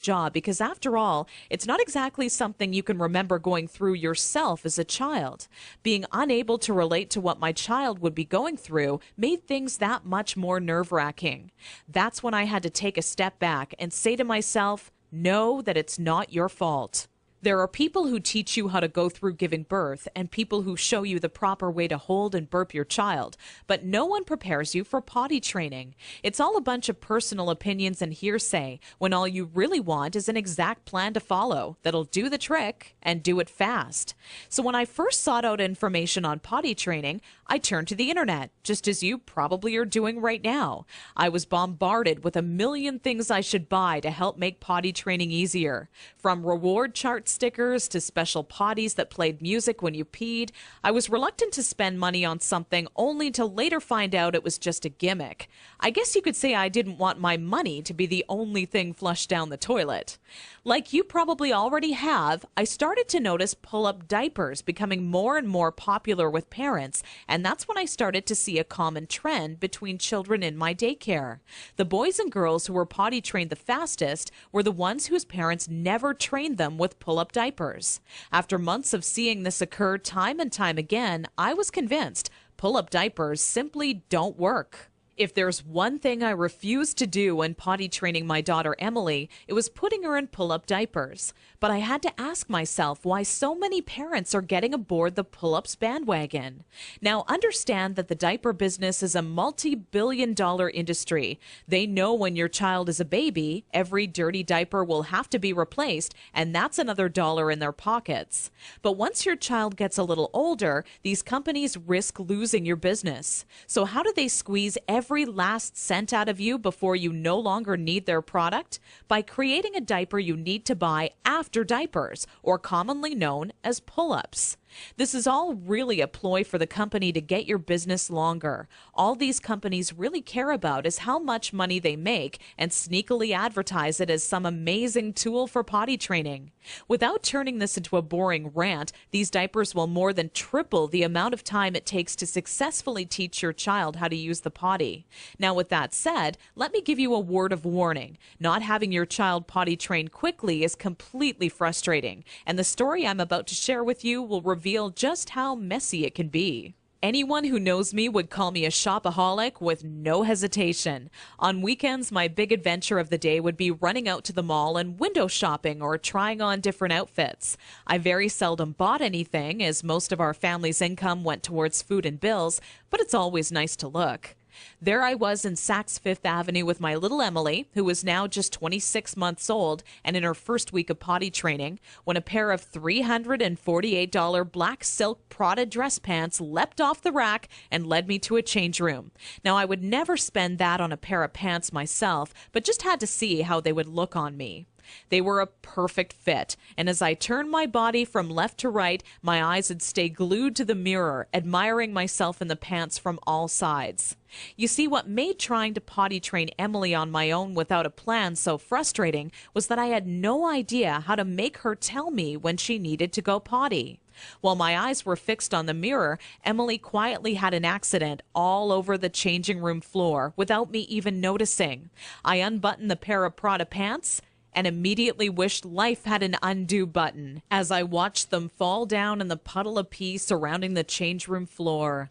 job because, after all, it's not exactly something you can remember going through yourself as a child. Being unable to relate to what my child would be going through made things that much more nerve-wracking. That's when I had to take a step back and say to myself, know that it's not your fault. There are people who teach you how to go through giving birth and people who show you the proper way to hold and burp your child, but no one prepares you for potty training. It's all a bunch of personal opinions and hearsay when all you really want is an exact plan to follow that'll do the trick and do it fast. So when I first sought out information on potty training, I turned to the internet, just as you probably are doing right now. I was bombarded with a million things I should buy to help make potty training easier. From reward chart stickers to special potties that played music when you peed, I was reluctant to spend money on something only to later find out it was just a gimmick. I guess you could say I didn't want my money to be the only thing flushed down the toilet. Like you probably already have, I started to notice pull-up diapers becoming more and more popular with parents, and that's when I started to see a common trend between children in my daycare. The boys and girls who were potty trained the fastest were the ones whose parents never trained them with pull-up diapers. After months of seeing this occur time and time again, I was convinced pull-up diapers simply don't work. If there's one thing I refused to do when potty training my daughter Emily, it was putting her in pull-up diapers. But I had to ask myself why so many parents are getting aboard the pull-ups bandwagon. Now, understand that the diaper business is a multi-billion-dollar industry. They know when your child is a baby, every dirty diaper will have to be replaced, and that's another dollar in their pockets. But once your child gets a little older, these companies risk losing your business. So how do they squeeze every last cent out of you before you no longer need their product? By creating a diaper you need to buy after diapers, or commonly known as pull-ups. This is all really a ploy for the company to get your business longer. All these companies really care about is how much money they make and sneakily advertise it as some amazing tool for potty training. Without turning this into a boring rant, these diapers will more than triple the amount of time it takes to successfully teach your child how to use the potty. Now, with that said, let me give you a word of warning. Not having your child potty trained quickly is completely frustrating, and the story I'm about to share with you will reveal just how messy it can be. Anyone who knows me would call me a shopaholic with no hesitation. On weekends, my big adventure of the day would be running out to the mall and window shopping or trying on different outfits. I very seldom bought anything, as most of our family's income went towards food and bills, but it's always nice to look. There I was in Saks Fifth Avenue with my little Emily, who was now just 26 months old and in her first week of potty training, when a pair of $348 black silk Prada dress pants leapt off the rack and led me to a change room. Now, I would never spend that on a pair of pants myself, but just had to see how they would look on me. They were a perfect fit, and as I turned my body from left to right, my eyes would stay glued to the mirror, admiring myself in the pants from all sides. You see, what made trying to potty train Emily on my own without a plan so frustrating was that I had no idea how to make her tell me when she needed to go potty. While my eyes were fixed on the mirror, Emily quietly had an accident all over the changing room floor without me even noticing. I unbuttoned the pair of Prada pants and immediately wished life had an undo button as I watched them fall down in the puddle of pee surrounding the change room floor.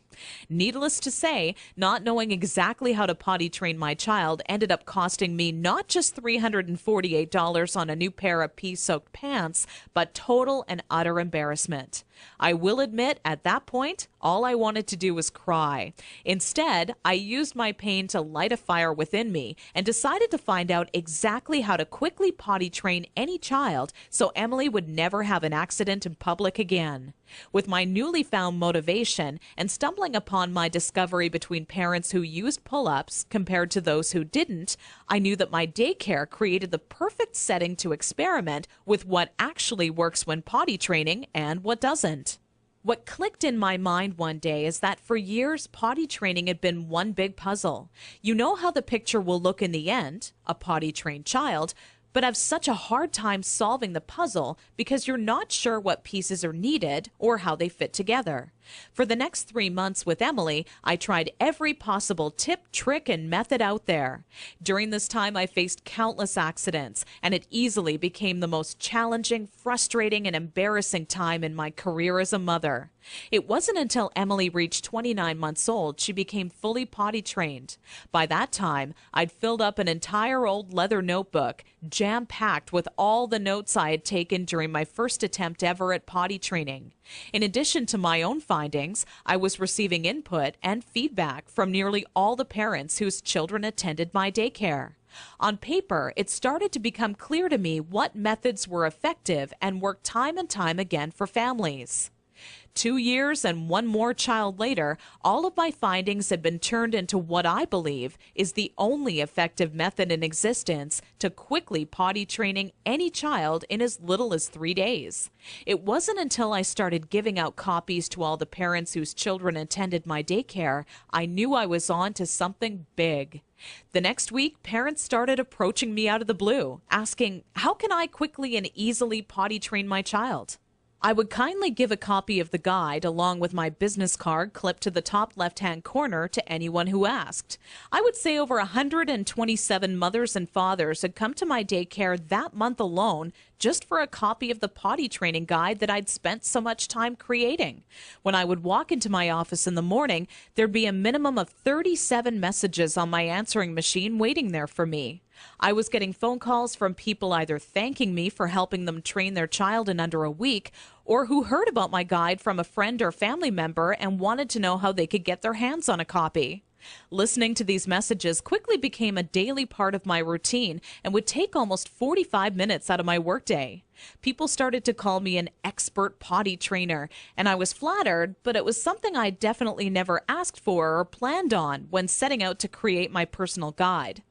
Needless to say, not knowing exactly how to potty train my child ended up costing me not just $348 on a new pair of pee-soaked pants, but total and utter embarrassment. I will admit, at that point, all I wanted to do was cry. Instead, I used my pain to light a fire within me and decided to find out exactly how to quickly potty train any child so Emily would never have an accident in public again. With my newly found motivation and stumbling upon my discovery between parents who used pull-ups compared to those who didn't, I knew that my daycare created the perfect setting to experiment with what actually works when potty training and what doesn't. What clicked in my mind one day is that for years, potty training had been one big puzzle. You know how the picture will look in the end, a potty-trained child, but have such a hard time solving the puzzle because you're not sure what pieces are needed or how they fit together. For the next 3 months with Emily, I tried every possible tip, trick, and method out there. During this time, I faced countless accidents, and it easily became the most challenging, frustrating, and embarrassing time in my career as a mother. It wasn't until Emily reached 29 months old she became fully potty trained. By that time, I'd filled up an entire old leather notebook, jam-packed with all the notes I had taken during my first attempt ever at potty training. In addition to my own findings, I was receiving input and feedback from nearly all the parents whose children attended my daycare. On paper, it started to become clear to me what methods were effective and worked time and time again for families. 2 years and one more child later, all of my findings had been turned into what I believe is the only effective method in existence to quickly potty training any child in as little as 3 days. It wasn't until I started giving out copies to all the parents whose children attended my daycare I knew I was on to something big. The next week, parents started approaching me out of the blue, asking, how can I quickly and easily potty train my child? I would kindly give a copy of the guide along with my business card clipped to the top left-hand corner to anyone who asked. I would say over 127 mothers and fathers had come to my daycare that month alone just for a copy of the potty training guide that I'd spent so much time creating. When I would walk into my office in the morning, there'd be a minimum of 37 messages on my answering machine waiting there for me. I was getting phone calls from people either thanking me for helping them train their child in under a week, or who heard about my guide from a friend or family member and wanted to know how they could get their hands on a copy. Listening to these messages quickly became a daily part of my routine and would take almost 45 minutes out of my workday. People started to call me an expert potty trainer, and I was flattered, but it was something I definitely never asked for or planned on when setting out to create my personal guide.